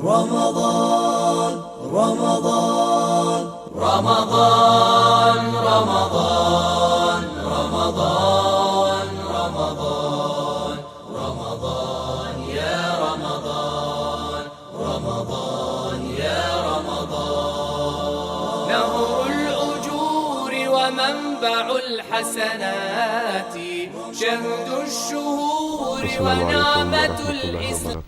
رمضان رمضان رمضان رمضان رمضان رمضان رمضان يا رمضان رمضان يا رمضان نهر الأجور ومنبع الحسنات شهد الشهور ونعمة الإسلام.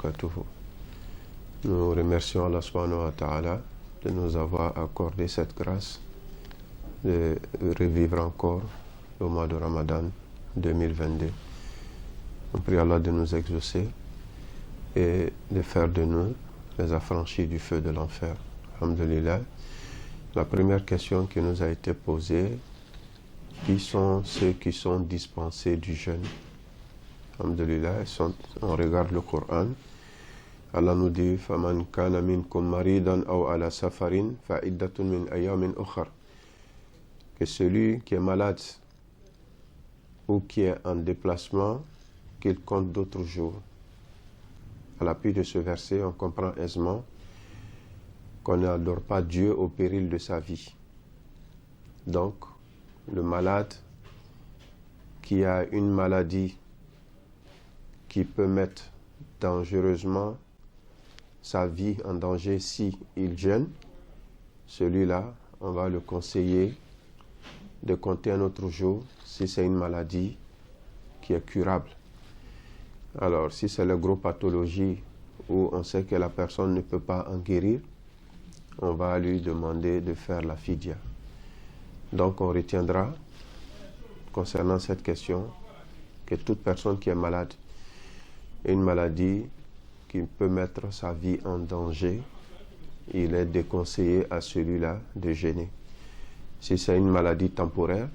Nous remercions Allah subhanahu wa ta'ala de nous avoir accordé cette grâce de revivre encore le mois de Ramadan 2022. On prie Allah de nous exaucer et de faire de nous les affranchis du feu de l'enfer. Alhamdulillah. La première question qui nous a été posée: qui sont ceux qui sont dispensés du jeûne? Alhamdulillah, on regarde le Coran. Allah nous dit فَمَنْ كَانَ مِنْكُمْ مَرِيضًا أَوْ عَلَى سَفَرٍ فَعِدَّةٌ مِنْ أَيَّامٍ أُخَرَ. Que celui qui est malade ou qui est en déplacement, qu'il compte d'autres jours. À l'appui de ce verset, on comprend aisément qu'on n'adore pas Dieu au péril de sa vie. Donc, le malade qui a une maladie qui peut mettre dangereusement sa vie en danger si il jeûne, celui-là, on va le conseiller de compter un autre jour si c'est une maladie qui est curable. Alors, si c'est la grosse pathologie où on sait que la personne ne peut pas en guérir, on va lui demander de faire la fidya. Donc, on retiendra, concernant cette question, que toute personne qui est malade, une maladie qui peut mettre sa vie en danger, il est déconseillé à celui-là de jeûner. Si c'est une maladie temporaire,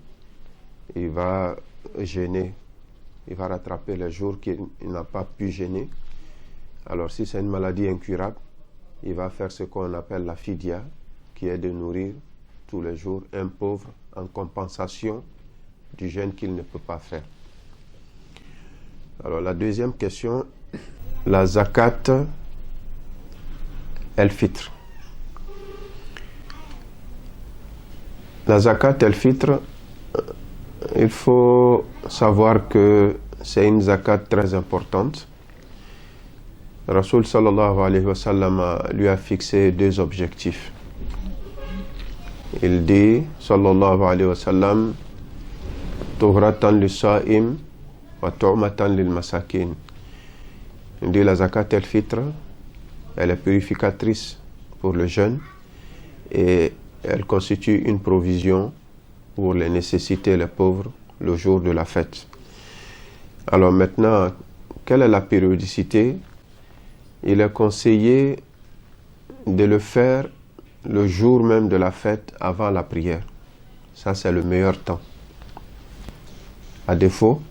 il va jeûner, il va rattraper les jours qu'il n'a pas pu jeûner. Alors si c'est une maladie incurable, il va faire ce qu'on appelle la fidya, qui est de nourrir tous les jours un pauvre en compensation du jeûne qu'il ne peut pas faire. Alors la deuxième question, la zakat el-fitr. La zakat el-fitr, il faut savoir que c'est une zakat très importante. Rasoul sallallahu alayhi wa sallam lui a fixé deux objectifs. Il dit sallallahu alayhi wa sallam tuhratan lis-sa'im wa tu'matan lil-masakin. Il dit la zakat el-fitr, elle est purificatrice pour le jeûne et elle constitue une provision pour les nécessités les pauvres le jour de la fête. Alors maintenant, quelle est la périodicité? Il est conseillé de le faire le jour même de la fête avant la prière. Ça, c'est le meilleur temps. À défaut,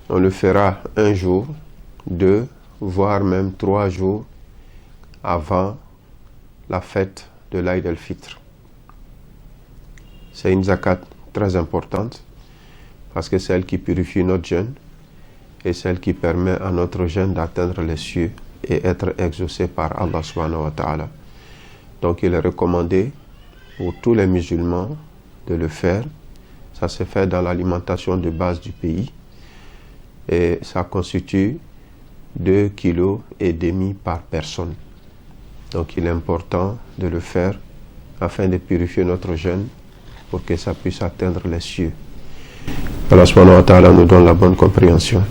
on le fera un jour, 2, voire même 3 jours avant la fête de l'Aïd el-Fitr. C'est une zakat très importante parce que c'est elle qui purifie notre jeûne et celle qui permet à notre jeûne d'atteindre les cieux et être exaucé par Allah subhanahu wa ta'ala. Donc il est recommandé pour tous les musulmans de le faire. Ça se fait dans l'alimentation de base du pays et ça constitue 2,5 kg par personne. Donc il est important de le faire afin de purifier notre jeûne pour que ça puisse atteindre les cieux. Allah subhanahu wa ta'ala nous donne la bonne compréhension.